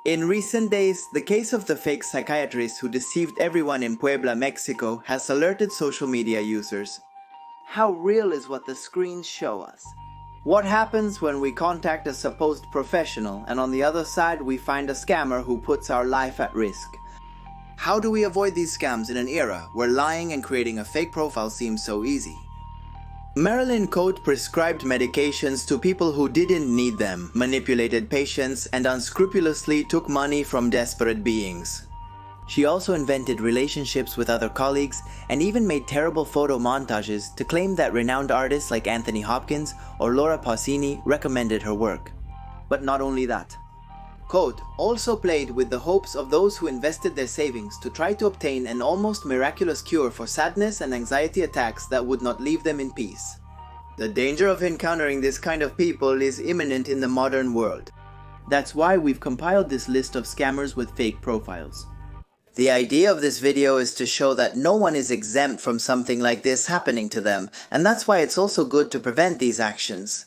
In recent days, the case of the fake psychiatrist who deceived everyone in Puebla, Mexico, has alerted social media users. How real is what the screens show us? What happens when we contact a supposed professional and on the other side we find a scammer who puts our life at risk? How do we avoid these scams in an era where lying and creating a fake profile seems so easy? Marilyn Cote prescribed medications to people who didn't need them, manipulated patients, and unscrupulously took money from desperate beings. She also invented relationships with other colleagues and even made terrible photo montages to claim that renowned artists like Anthony Hopkins or Laura Pausini recommended her work. But not only that. Cote also played with the hopes of those who invested their savings to try to obtain an almost miraculous cure for sadness and anxiety attacks that would not leave them in peace. The danger of encountering this kind of people is imminent in the modern world. That's why we've compiled this list of scammers with fake profiles. The idea of this video is to show that no one is exempt from something like this happening to them, and that's why it's also good to prevent these actions.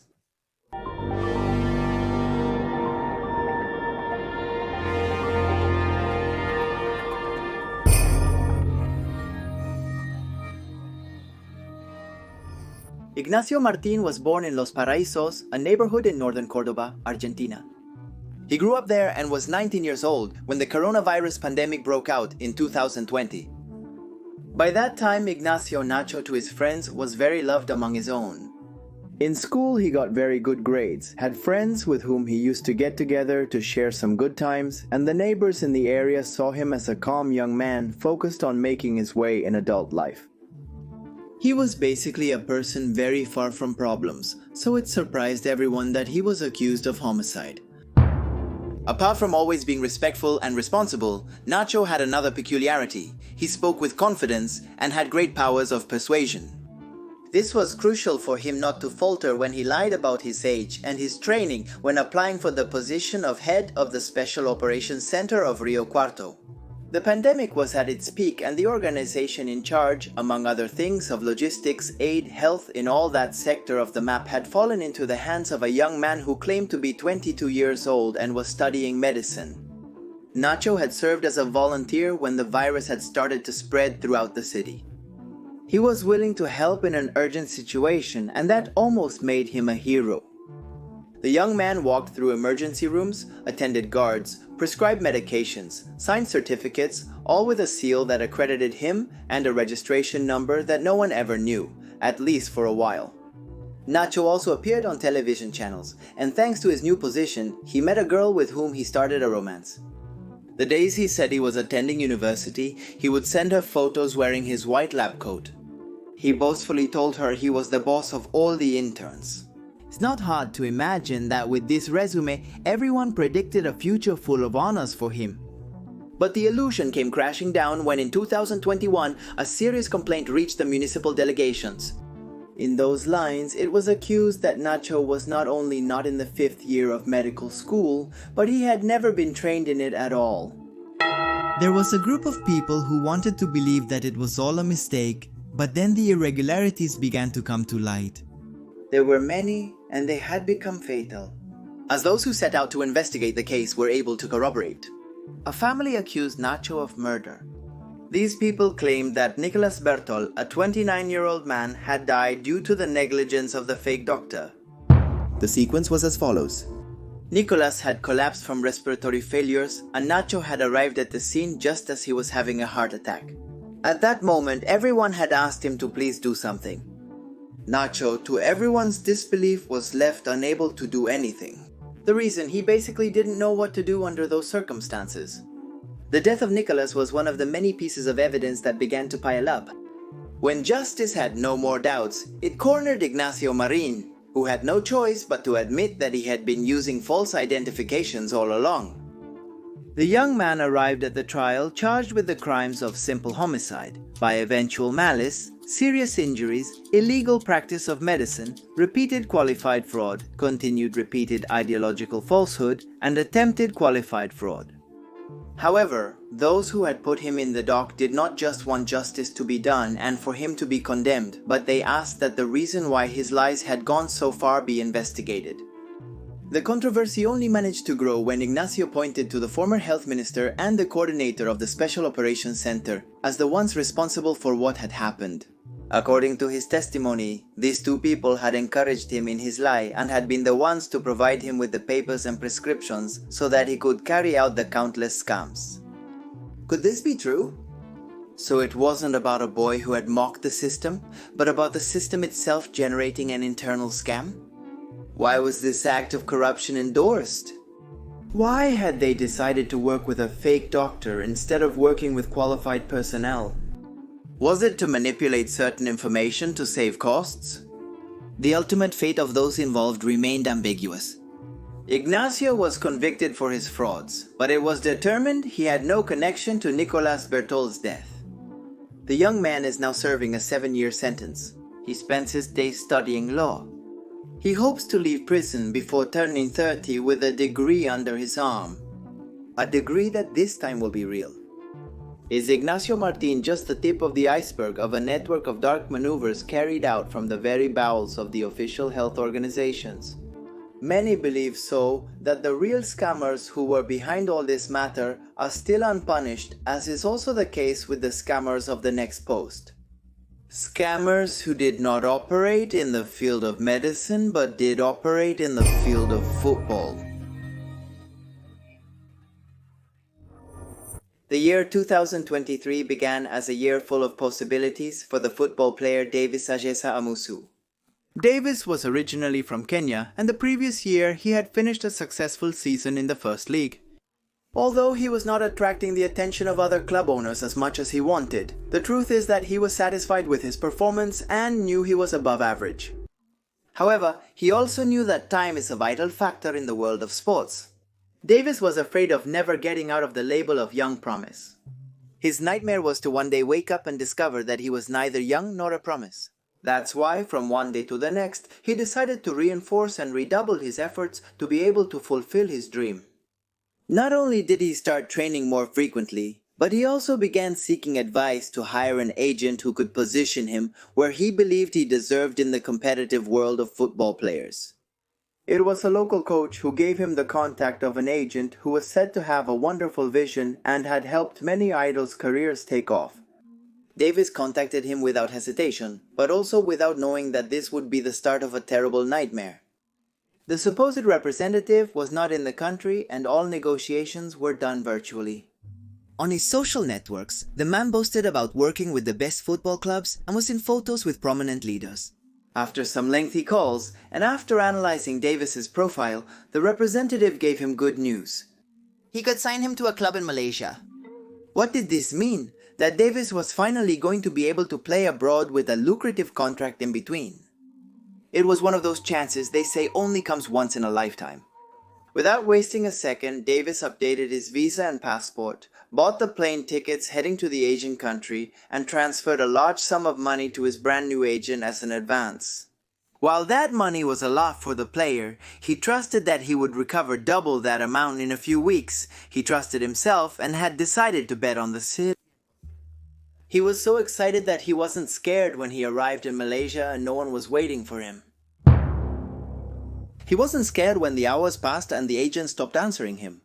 Ignacio Martin was born in Los Paraísos, a neighborhood in northern Córdoba, Argentina. He grew up there and was 19 years old when the coronavirus pandemic broke out in 2020. By that time, Ignacio Nacho to his friends was very loved among his own. In school, he got very good grades, had friends with whom he used to get together to share some good times, and the neighbors in the area saw him as a calm young man focused on making his way in adult life. He was basically a person very far from problems, so it surprised everyone that he was accused of homicide. Apart from always being respectful and responsible, Nacho had another peculiarity. He spoke with confidence and had great powers of persuasion. This was crucial for him not to falter when he lied about his age and his training when applying for the position of head of the Special Operations Center of Rio Cuarto. The pandemic was at its peak and the organization in charge, among other things, of logistics, aid, health in all that sector of the map had fallen into the hands of a young man who claimed to be 22 years old and was studying medicine. Nacho had served as a volunteer when the virus had started to spread throughout the city. He was willing to help in an urgent situation, and that almost made him a hero. The young man walked through emergency rooms, attended guards, prescribed medications, signed certificates, all with a seal that accredited him and a registration number that no one ever knew, at least for a while. Nacho also appeared on television channels, and thanks to his new position, he met a girl with whom he started a romance. The days he said he was attending university, he would send her photos wearing his white lab coat. He boastfully told her he was the boss of all the interns. It's not hard to imagine that with this resume, everyone predicted a future full of honors for him. But the illusion came crashing down when in 2021, a serious complaint reached the municipal delegations. In those lines, it was accused that Nacho was not only not in the 5th year of medical school, but he had never been trained in it at all. There was a group of people who wanted to believe that it was all a mistake, but then the irregularities began to come to light. There were many, and they had become fatal, as those who set out to investigate the case were able to corroborate. A family accused Nacho of murder. These people claimed that Nicolas Bertol, a 29-year-old man, had died due to the negligence of the fake doctor. The sequence was as follows. Nicolas had collapsed from respiratory failures, and Nacho had arrived at the scene just as he was having a heart attack. At that moment, everyone had asked him to please do something. Nacho, to everyone's disbelief, was left unable to do anything. The reason, he basically didn't know what to do under those circumstances. The death of Nicolas was one of the many pieces of evidence that began to pile up. When justice had no more doubts, it cornered Ignacio Marin, who had no choice but to admit that he had been using false identifications all along. The young man arrived at the trial charged with the crimes of simple homicide, by eventual malice, serious injuries, illegal practice of medicine, repeated qualified fraud, continued repeated ideological falsehood, and attempted qualified fraud. However, those who had put him in the dock did not just want justice to be done and for him to be condemned, but they asked that the reason why his lies had gone so far be investigated. The controversy only managed to grow when Ignacio pointed to the former health minister and the coordinator of the Special Operations Center as the ones responsible for what had happened. According to his testimony, these two people had encouraged him in his lie and had been the ones to provide him with the papers and prescriptions so that he could carry out the countless scams. Could this be true? So it wasn't about a boy who had mocked the system, but about the system itself generating an internal scam? Why was this act of corruption endorsed? Why had they decided to work with a fake doctor instead of working with qualified personnel? Was it to manipulate certain information to save costs? The ultimate fate of those involved remained ambiguous. Ignacio was convicted for his frauds, but it was determined he had no connection to Nicolas Bertol's death. The young man is now serving a 7-year sentence. He spends his days studying law. He hopes to leave prison before turning 30 with a degree under his arm. A degree that this time will be real. Is Ignacio Martin just the tip of the iceberg of a network of dark maneuvers carried out from the very bowels of the official health organizations? Many believe so, that the real scammers who were behind all this matter are still unpunished, as is also the case with the scammers of the next post. Scammers who did not operate in the field of medicine but did operate in the field of football. The year 2023 began as a year full of possibilities for the football player Davis Ajeza Amusu. Davis was originally from Kenya, and the previous year he had finished a successful season in the First League. Although he was not attracting the attention of other club owners as much as he wanted, the truth is that he was satisfied with his performance and knew he was above average. However, he also knew that time is a vital factor in the world of sports. Davis was afraid of never getting out of the label of young promise. His nightmare was to one day wake up and discover that he was neither young nor a promise. That's why, from one day to the next, he decided to reinforce and redouble his efforts to be able to fulfill his dream. Not only did he start training more frequently, but he also began seeking advice to hire an agent who could position him where he believed he deserved in the competitive world of football players. It was a local coach who gave him the contact of an agent who was said to have a wonderful vision and had helped many idols' careers take off. Davis contacted him without hesitation, but also without knowing that this would be the start of a terrible nightmare. The supposed representative was not in the country and all negotiations were done virtually. On his social networks, the man boasted about working with the best football clubs and was in photos with prominent leaders. After some lengthy calls, and after analyzing Davis's profile, the representative gave him good news. He could sign him to a club in Malaysia. What did this mean? That Davis was finally going to be able to play abroad with a lucrative contract in between. It was one of those chances they say only comes once in a lifetime. Without wasting a second, Davis updated his visa and passport, bought the plane tickets heading to the Asian country, and transferred a large sum of money to his brand new agent as an advance. While that money was a lot for the player, he trusted that he would recover double that amount in a few weeks. He trusted himself and had decided to bet on the city. He was so excited that he wasn't scared when he arrived in Malaysia and no one was waiting for him. He wasn't scared when the hours passed and the agent stopped answering him.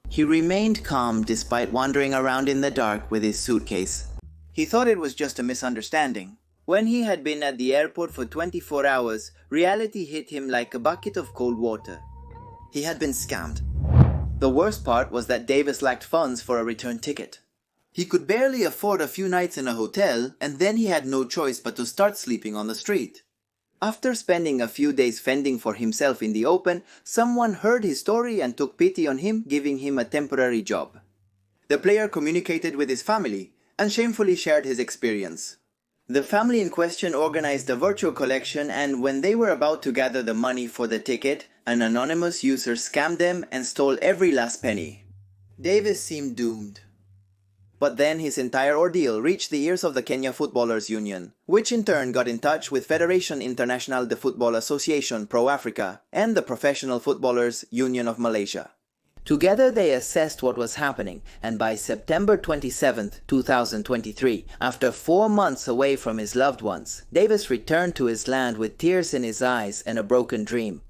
He remained calm despite wandering around in the dark with his suitcase. He thought it was just a misunderstanding. When he had been at the airport for 24 hours, reality hit him like a bucket of cold water. He had been scammed. The worst part was that Davis lacked funds for a return ticket. He could barely afford a few nights in a hotel, and then he had no choice but to start sleeping on the street. After spending a few days fending for himself in the open, someone heard his story and took pity on him, giving him a temporary job. The player communicated with his family and shamefully shared his experience. The family in question organized a virtual collection, and when they were about to gather the money for the ticket, an anonymous user scammed them and stole every last penny. Davis seemed doomed. But then his entire ordeal reached the ears of the Kenya Footballers Union, which in turn got in touch with Federation International de Football Association Pro Africa and the Professional Footballers Union of Malaysia. Together they assessed what was happening, and by September 27, 2023, after 4 months away from his loved ones, Davis returned to his land with tears in his eyes and a broken dream.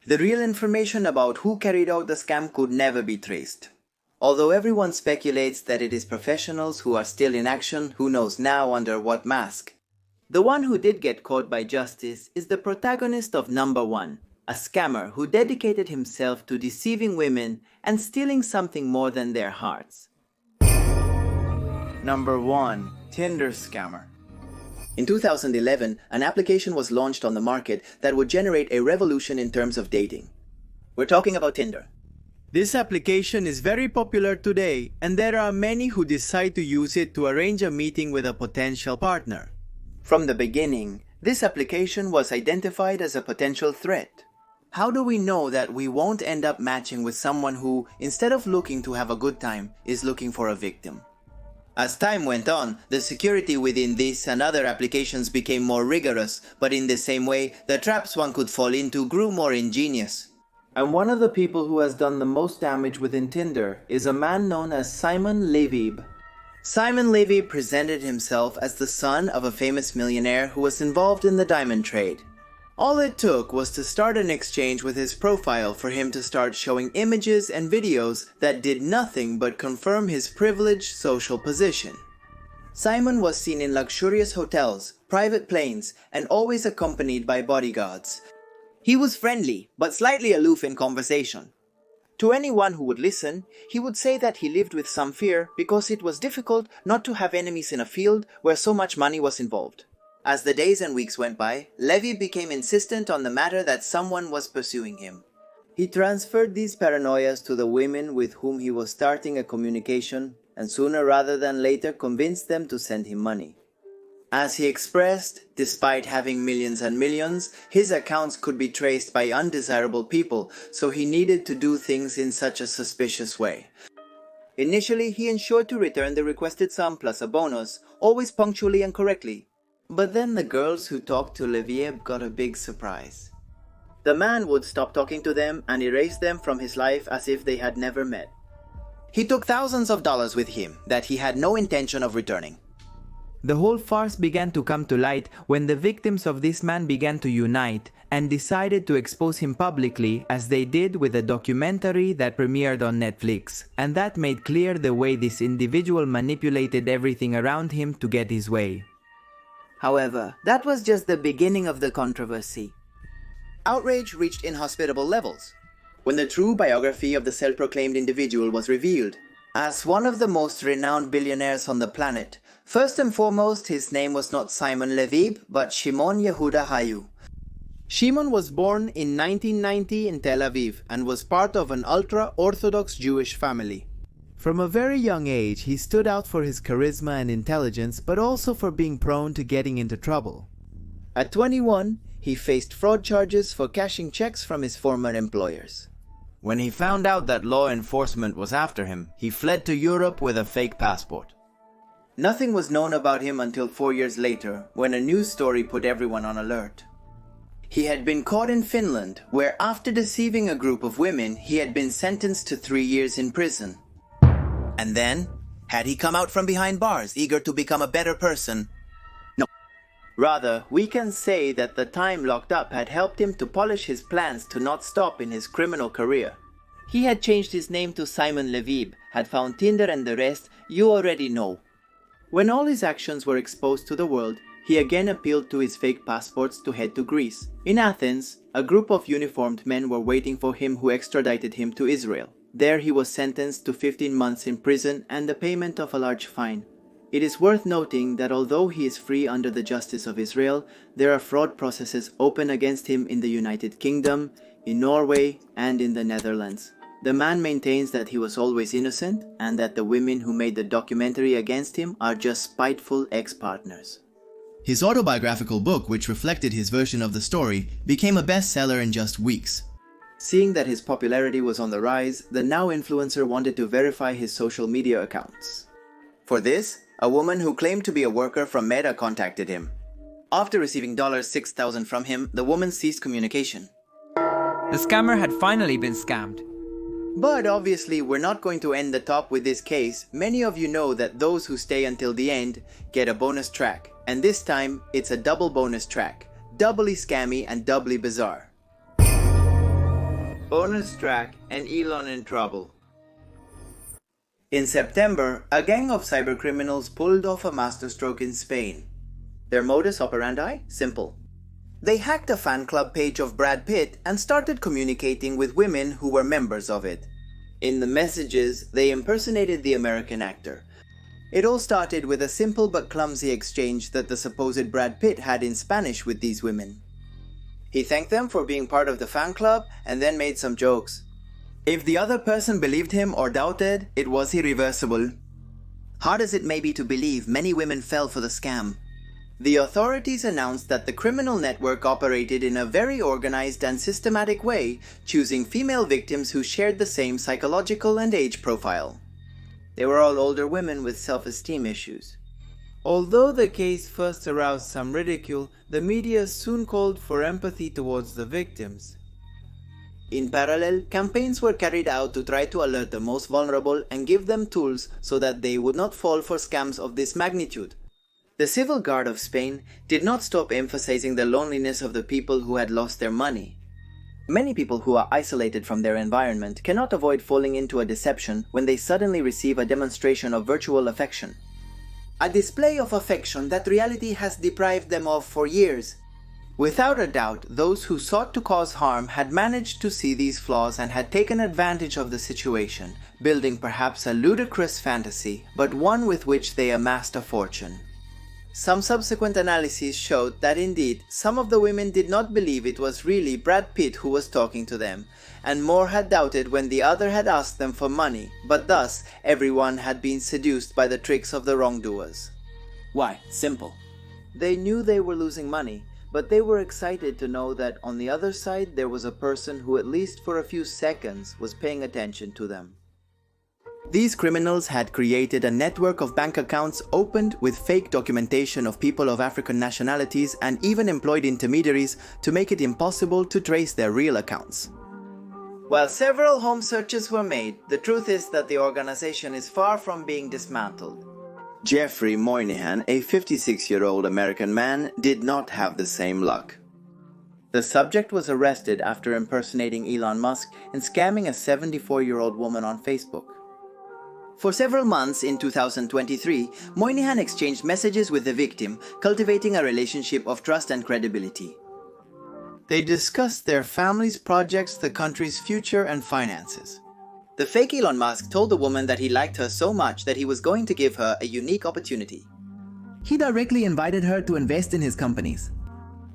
The real information about who carried out the scam could never be traced. Although everyone speculates that it is professionals who are still in action, who knows now under what mask. The one who did get caught by justice is the protagonist of Number 1, a scammer who dedicated himself to deceiving women and stealing something more than their hearts. Number 1. Tinder Scammer. In 2011, an application was launched on the market that would generate a revolution in terms of dating. We're talking about Tinder. This application is very popular today, and there are many who decide to use it to arrange a meeting with a potential partner. From the beginning, this application was identified as a potential threat. How do we know that we won't end up matching with someone who, instead of looking to have a good time, is looking for a victim? As time went on, the security within this and other applications became more rigorous, but in the same way, the traps one could fall into grew more ingenious. And one of the people who has done the most damage within Tinder is a man known as Simon Levieb. Simon Levieb presented himself as the son of a famous millionaire who was involved in the diamond trade. All it took was to start an exchange with his profile for him to start showing images and videos that did nothing but confirm his privileged social position. Simon was seen in luxurious hotels, private planes, and always accompanied by bodyguards. He was friendly, but slightly aloof in conversation. To anyone who would listen, he would say that he lived with some fear because it was difficult not to have enemies in a field where so much money was involved. As the days and weeks went by, Levieb became insistent on the matter that someone was pursuing him. He transferred these paranoias to the women with whom he was starting a communication, and sooner rather than later convinced them to send him money. As he expressed, despite having millions and millions, his accounts could be traced by undesirable people, so he needed to do things in such a suspicious way. Initially, he ensured to return the requested sum plus a bonus, always punctually and correctly. But then the girls who talked to Levieb got a big surprise. The man would stop talking to them and erase them from his life as if they had never met. He took thousands of dollars with him that he had no intention of returning. The whole farce began to come to light when the victims of this man began to unite and decided to expose him publicly, as they did with a documentary that premiered on Netflix, and that made clear the way this individual manipulated everything around him to get his way. However, that was just the beginning of the controversy. Outrage reached inhospitable levels when the true biography of the self-proclaimed individual was revealed. As one of the most renowned billionaires on the planet, first and foremost, his name was not Simon Levieb, but Shimon Yehuda Hayu. Shimon was born in 1990 in Tel Aviv and was part of an ultra-Orthodox Jewish family. From a very young age, he stood out for his charisma and intelligence, but also for being prone to getting into trouble. At 21, he faced fraud charges for cashing checks from his former employers. When he found out that law enforcement was after him, he fled to Europe with a fake passport. Nothing was known about him until 4 years later, when a news story put everyone on alert. He had been caught in Finland, where after deceiving a group of women, he had been sentenced to 3 years in prison. And then, had he come out from behind bars, eager to become a better person? No. Rather, we can say that the time locked up had helped him to polish his plans to not stop in his criminal career. He had changed his name to Simon Levieb, had found Tinder, and the rest you already know. When all his actions were exposed to the world, he again appealed to his fake passports to head to Greece. In Athens, a group of uniformed men were waiting for him who extradited him to Israel. There he was sentenced to 15 months in prison and the payment of a large fine. It is worth noting that although he is free under the justice of Israel, there are fraud processes open against him in the United Kingdom, in Norway, and in the Netherlands. The man maintains that he was always innocent and that the women who made the documentary against him are just spiteful ex-partners. His autobiographical book, which reflected his version of the story, became a bestseller in just weeks. Seeing that his popularity was on the rise, the now influencer wanted to verify his social media accounts. For this, a woman who claimed to be a worker from Meta contacted him. After receiving $6,000 from him, the woman ceased communication. The scammer had finally been scammed. But obviously, we're not going to end the talk with this case. Many of you know that those who stay until the end get a bonus track. And this time, it's a double bonus track. Doubly scammy and doubly bizarre. bonus track, and Elon in trouble. In September, a gang of cybercriminals pulled off a masterstroke in Spain. Their modus operandi? Simple. They hacked a fan club page of Brad Pitt and started communicating with women who were members of it. In the messages, they impersonated the American actor. It all started with a simple but clumsy exchange that the supposed Brad Pitt had in Spanish with these women. He thanked them for being part of the fan club and then made some jokes. If the other person believed him or doubted, it was irreversible. Hard as it may be to believe, many women fell for the scam. The authorities announced that the criminal network operated in a very organized and systematic way, choosing female victims who shared the same psychological and age profile. They were all older women with self-esteem issues. Although the case first aroused some ridicule, the media soon called for empathy towards the victims. In parallel, campaigns were carried out to try to alert the most vulnerable and give them tools so that they would not fall for scams of this magnitude. The Civil Guard of Spain did not stop emphasizing the loneliness of the people who had lost their money. Many people who are isolated from their environment cannot avoid falling into a deception when they suddenly receive a demonstration of virtual affection. A display of affection that reality has deprived them of for years. Without a doubt, those who sought to cause harm had managed to see these flaws and had taken advantage of the situation, building perhaps a ludicrous fantasy, but one with which they amassed a fortune. Some subsequent analyses showed that indeed, some of the women did not believe it was really Brad Pitt who was talking to them, and more had doubted when the other had asked them for money, but thus everyone had been seduced by the tricks of the wrongdoers. Why? Simple. They knew they were losing money, but they were excited to know that on the other side there was a person who at least for a few seconds was paying attention to them. These criminals had created a network of bank accounts opened with fake documentation of people of African nationalities and even employed intermediaries to make it impossible to trace their real accounts. While several home searches were made, the truth is that the organization is far from being dismantled. Jeffrey Moynihan, a 56-year-old American man, did not have the same luck. The subject was arrested after impersonating Elon Musk and scamming a 74-year-old woman on Facebook. For several months in 2023, Moynihan exchanged messages with the victim, cultivating a relationship of trust and credibility. They discussed their family's projects, the country's future, and finances. The fake Elon Musk told the woman that he liked her so much that he was going to give her a unique opportunity. He directly invited her to invest in his companies.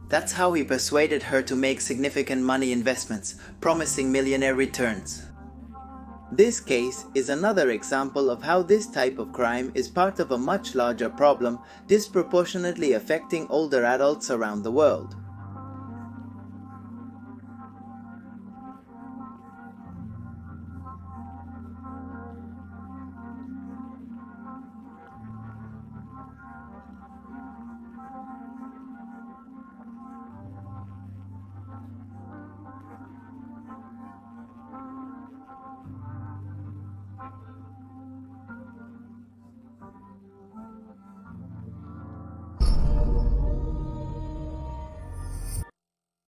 That's how he persuaded her to make significant money investments, promising millionaire returns. This case is another example of how this type of crime is part of a much larger problem disproportionately affecting older adults around the world.